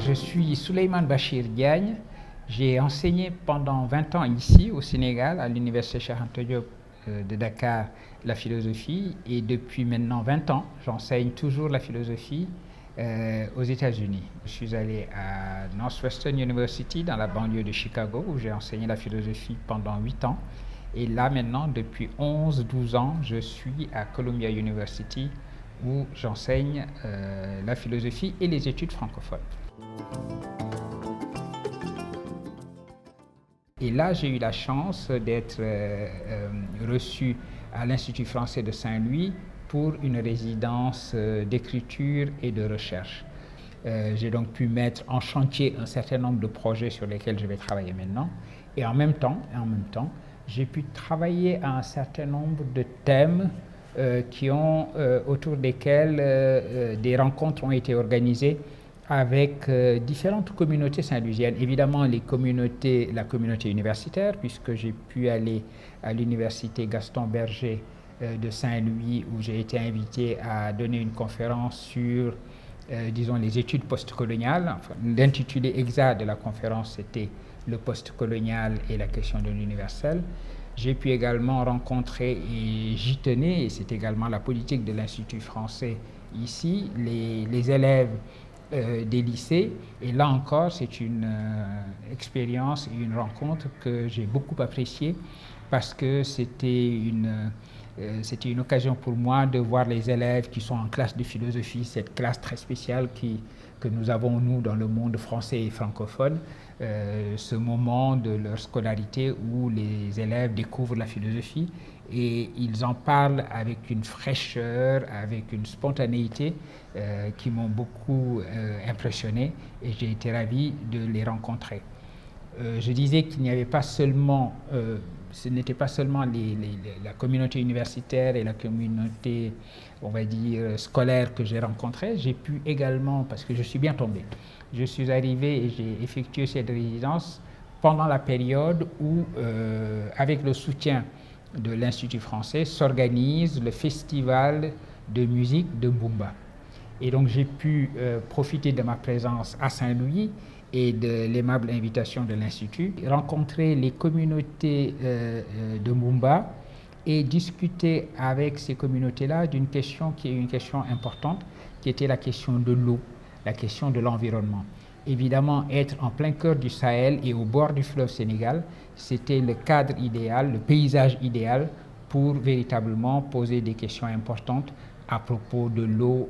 Je suis Souleymane Bachir Diagne. J'ai enseigné pendant 20 ans ici au Sénégal, à l'Université Cheikh Anta Diop de Dakar, la philosophie. Et depuis maintenant 20 ans, j'enseigne toujours la philosophie aux États-Unis. Je suis allé à Northwestern University, dans la banlieue de Chicago, où j'ai enseigné la philosophie pendant 8 ans. Et là maintenant, depuis 11-12 ans, je suis à Columbia University, où j'enseigne la philosophie et les études francophones. Et là, j'ai eu la chance d'être reçu à l'Institut français de Saint-Louis pour une résidence d'écriture et de recherche. J'ai donc pu mettre en chantier un certain nombre de projets sur lesquels je vais travailler maintenant. Et en même temps, j'ai pu travailler à un certain nombre de thèmes autour desquels des rencontres ont été organisées avec différentes communautés saint-louisiennes. Évidemment, la communauté universitaire, puisque j'ai pu aller à l'université Gaston Berger de Saint-Louis, où j'ai été invité à donner une conférence sur, disons, les études postcoloniales. Enfin, l'intitulé exact de la conférence, c'était « Le postcolonial et la question de l'universel ». J'ai pu également rencontrer, et j'y tenais, et c'est également la politique de l'Institut français ici, les élèves des lycées. Et là encore, c'est une expérience et une rencontre que j'ai beaucoup appréciée, parce que c'était une occasion pour moi de voir les élèves qui sont en classe de philosophie, cette classe très spéciale que nous avons, nous, dans le monde français et francophone, ce moment de leur scolarité où les élèves découvrent la philosophie et ils en parlent avec une fraîcheur, avec une spontanéité qui m'ont beaucoup impressionné, et j'ai été ravi de les rencontrer. Je disais qu'il n'y avait pas seulement, ce n'était pas seulement la communauté universitaire et la communauté, on va dire, scolaire que j'ai rencontrée. J'ai pu également, parce que je suis bien tombé, je suis arrivé et j'ai effectué cette résidence pendant la période où, avec le soutien de l'Institut français, s'organise le festival de musique de Mbumba. Et donc j'ai pu profiter de ma présence à Saint-Louis et de l'aimable invitation de l'Institut, rencontrer les communautés de Mbumba et discuter avec ces communautés-là d'une question qui est une question importante, qui était la question de l'eau, la question de l'environnement. Évidemment, être en plein cœur du Sahel et au bord du fleuve Sénégal, c'était le cadre idéal, le paysage idéal pour véritablement poser des questions importantes à propos de l'eau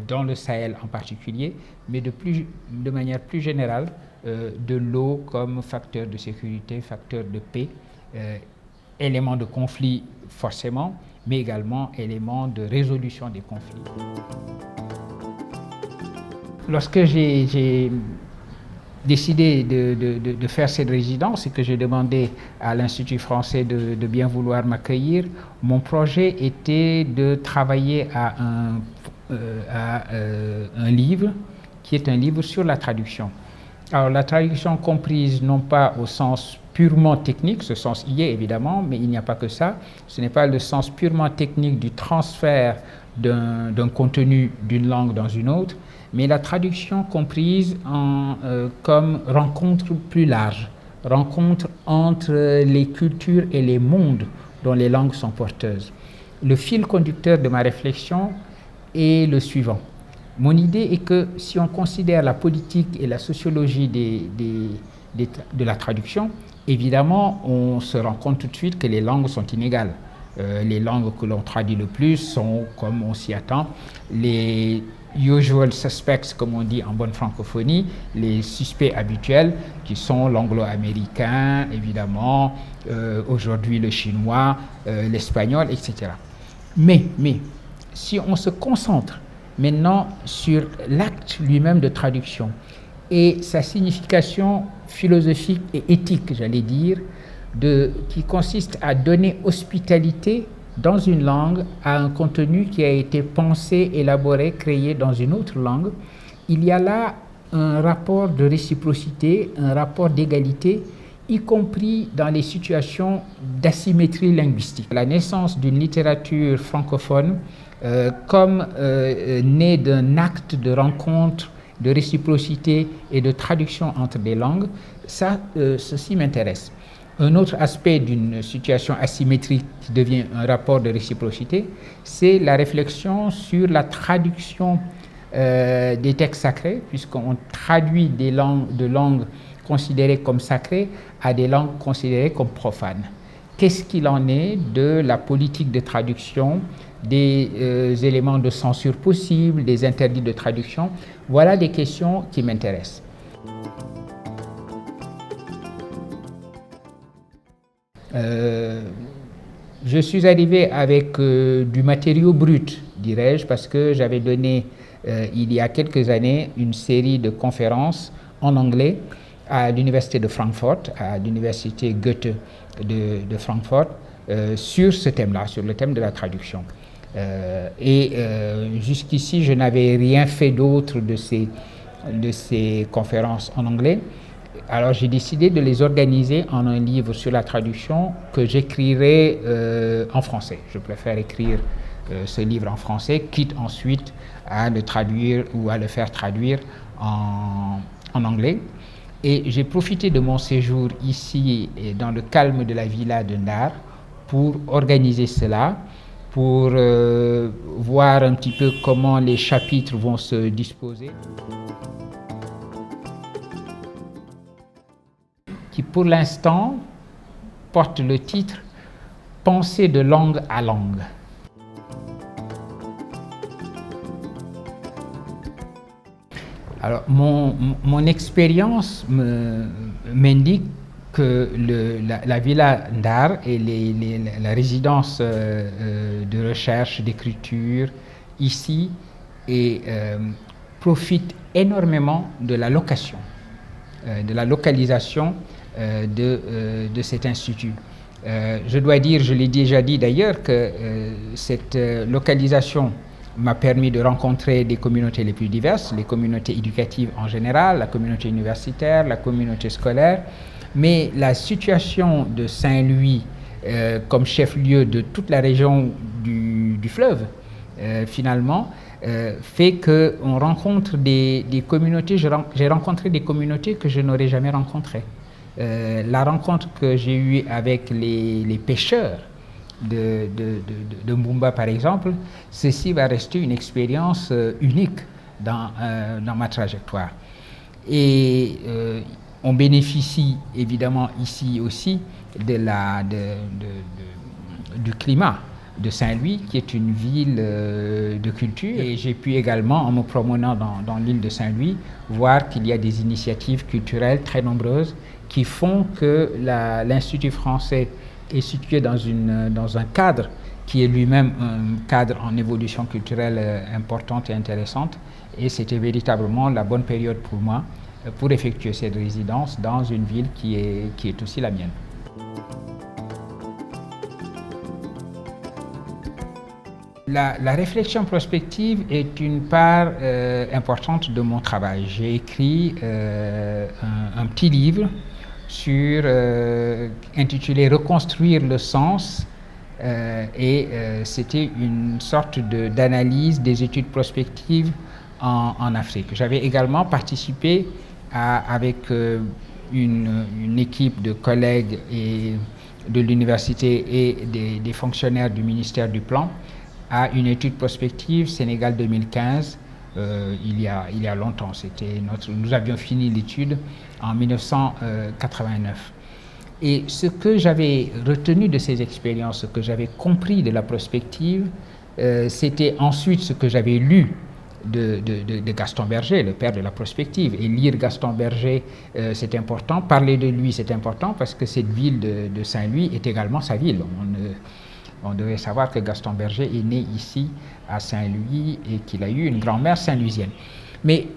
dans le Sahel en particulier, mais de manière plus générale, de l'eau comme facteur de sécurité, facteur de paix, élément de conflit forcément, mais également élément de résolution des conflits. Lorsque j'ai décidé de faire cette résidence et que j'ai demandé à l'Institut français de bien vouloir m'accueillir, mon projet était de travailler à un livre qui est un livre sur la traduction. Alors la traduction comprise non pas au sens purement technique, ce sens y est évidemment, mais il n'y a pas que ça, ce n'est pas le sens purement technique du transfert d'un contenu d'une langue dans une autre, mais la traduction comprise comme rencontre plus large, rencontre entre les cultures et les mondes dont les langues sont porteuses. Le fil conducteur de ma réflexion est le suivant. Mon idée est que si on considère la politique et la sociologie de la traduction, évidemment, on se rend compte tout de suite que les langues sont inégales. Les langues que l'on traduit le plus sont, comme on s'y attend, les usual suspects, comme on dit en bonne francophonie, les suspects habituels, qui sont l'anglo-américain, évidemment, aujourd'hui le chinois, l'espagnol, etc. Mais, si on se concentre maintenant sur l'acte lui-même de traduction et sa signification philosophique et éthique, j'allais dire, qui consiste à donner hospitalité dans une langue à un contenu qui a été pensé, élaboré, créé dans une autre langue, il y a là un rapport de réciprocité, un rapport d'égalité, y compris dans les situations d'asymétrie linguistique. La naissance d'une littérature francophone comme née d'un acte de rencontre de réciprocité et de traduction entre des langues, ceci m'intéresse. Un autre aspect d'une situation asymétrique qui devient un rapport de réciprocité, c'est la réflexion sur la traduction des textes sacrés, puisqu'on traduit de langues considérées comme sacrées à des langues considérées comme profanes. Qu'est-ce qu'il en est de la politique de traduction, des éléments de censure possibles, des interdits de traduction? Voilà des questions qui m'intéressent. Je suis arrivé avec du matériau brut, dirais-je, parce que j'avais donné il y a quelques années une série de conférences en anglais à l'université de Francfort, à l'université Goethe de Francfort, sur ce thème-là, sur le thème de la traduction. Jusqu'ici, je n'avais rien fait d'autre de ces conférences en anglais. Alors j'ai décidé de les organiser en un livre sur la traduction que j'écrirai en français. Je préfère écrire ce livre en français, quitte ensuite à le traduire ou à le faire traduire en anglais. Et j'ai profité de mon séjour ici, dans le calme de la villa de Ndar, pour organiser cela, pour voir un petit peu comment les chapitres vont se disposer, qui pour l'instant porte le titre « Penser de langue à langue ». Alors, mon expérience m'indique que la Villa Ndar et la résidence de recherche, d'écriture ici profite énormément de la location, de la localisation de cet institut. Je dois dire, je l'ai déjà dit d'ailleurs, que cette localisation m'a permis de rencontrer des communautés les plus diverses, les communautés éducatives en général, la communauté universitaire, la communauté scolaire, mais la situation de Saint-Louis comme chef-lieu de toute la région du fleuve, finalement, fait qu'on rencontre des communautés, j'ai rencontré des communautés que je n'aurais jamais rencontrées. La rencontre que j'ai eue avec les pêcheurs de Mbumba, par exemple, ceci va rester une expérience unique dans ma trajectoire. Et on bénéficie évidemment ici aussi du climat de Saint-Louis, qui est une ville de culture. Et j'ai pu également, en me promenant dans l'île de Saint-Louis, voir qu'il y a des initiatives culturelles très nombreuses qui font que l'Institut français est situé dans un cadre qui est lui-même un cadre en évolution culturelle importante et intéressante. Et c'était véritablement la bonne période pour moi pour effectuer cette résidence dans une ville qui est aussi la mienne. La réflexion prospective est une part importante de mon travail. J'ai écrit un petit livre intitulé « Reconstruire le sens » c'était une sorte d'analyse des études prospectives en Afrique. J'avais également participé avec une équipe de collègues de l'université et des fonctionnaires du ministère du Plan à une étude prospective Sénégal 2015, il y a longtemps. Nous avions fini l'étude en 1989. Et ce que j'avais retenu de ces expériences, ce que j'avais compris de la prospective, c'était ensuite ce que j'avais lu de Gaston Berger, le père de la prospective. Et lire Gaston Berger, c'est important. Parler de lui, c'est important parce que cette ville de Saint-Louis est également sa ville. On devait savoir que Gaston Berger est né ici à Saint-Louis et qu'il a eu une grand-mère saint-louisienne. Mais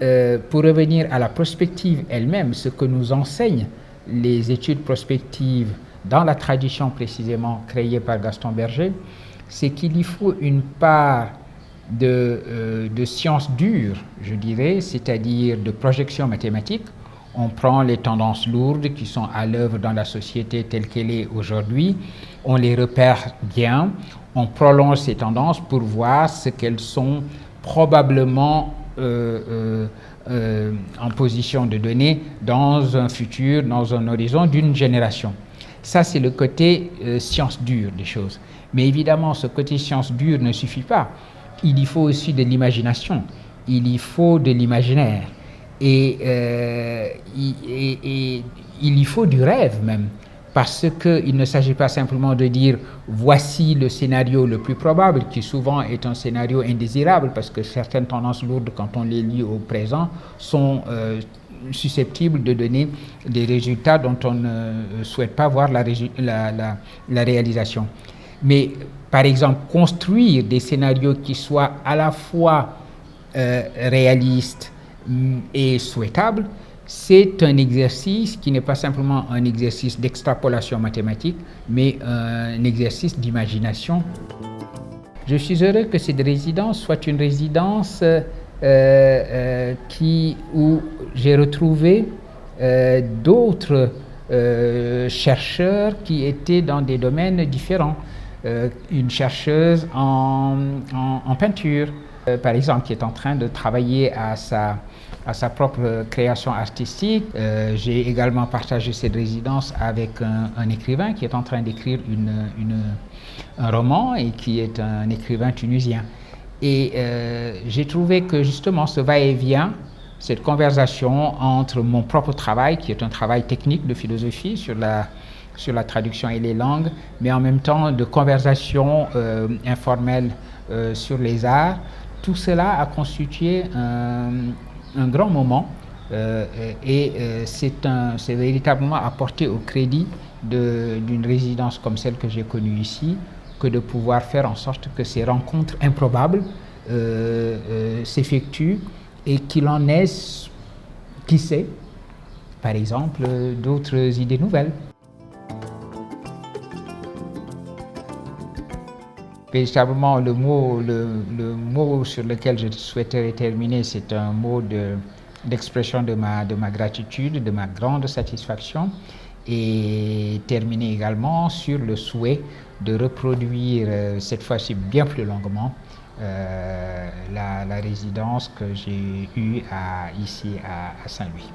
pour revenir à la prospective elle-même, ce que nous enseignent les études prospectives dans la tradition précisément créée par Gaston Berger, c'est qu'il y faut une part de sciences dures, je dirais, c'est-à-dire de projection mathématique. On prend les tendances lourdes qui sont à l'œuvre dans la société telle qu'elle est aujourd'hui, on les repère bien, on prolonge ces tendances pour voir ce qu'elles sont probablement en position de donner dans un futur, dans un horizon d'une génération. Ça, c'est le côté science dure des choses. Mais évidemment, ce côté science dure ne suffit pas. Il y faut aussi de l'imagination, il y faut de l'imaginaire, et il y faut du rêve même, parce qu'il ne s'agit pas simplement de dire voici le scénario le plus probable, qui souvent est un scénario indésirable, parce que certaines tendances lourdes, quand on les lit au présent, sont susceptibles de donner des résultats dont on ne souhaite pas voir la réalisation. Mais par exemple, construire des scénarios qui soient à la fois réalistes et souhaitables, c'est un exercice qui n'est pas simplement un exercice d'extrapolation mathématique, mais un exercice d'imagination. Je suis heureux que cette résidence soit une résidence où j'ai retrouvé d'autres chercheurs qui étaient dans des domaines différents. Une chercheuse en peinture, par exemple, qui est en train de travailler à sa propre création artistique. J'ai également partagé cette résidence avec un écrivain qui est en train d'écrire un roman et qui est un écrivain tunisien. Et j'ai trouvé que justement ce va-et-vient, cette conversation entre mon propre travail, qui est un travail technique de philosophie sur la traduction et les langues, mais en même temps de conversation informelle sur les arts, tout cela a constitué un grand moment c'est véritablement à porter au crédit d'une résidence comme celle que j'ai connue ici, que de pouvoir faire en sorte que ces rencontres improbables s'effectuent et qu'il en ait, qui sait, par exemple, d'autres idées nouvelles. Véritablement, le mot sur lequel je souhaiterais terminer, c'est un mot d'expression de ma gratitude, de ma grande satisfaction, et terminer également sur le souhait de reproduire, cette fois-ci bien plus longuement, la résidence que j'ai eue ici à Saint-Louis.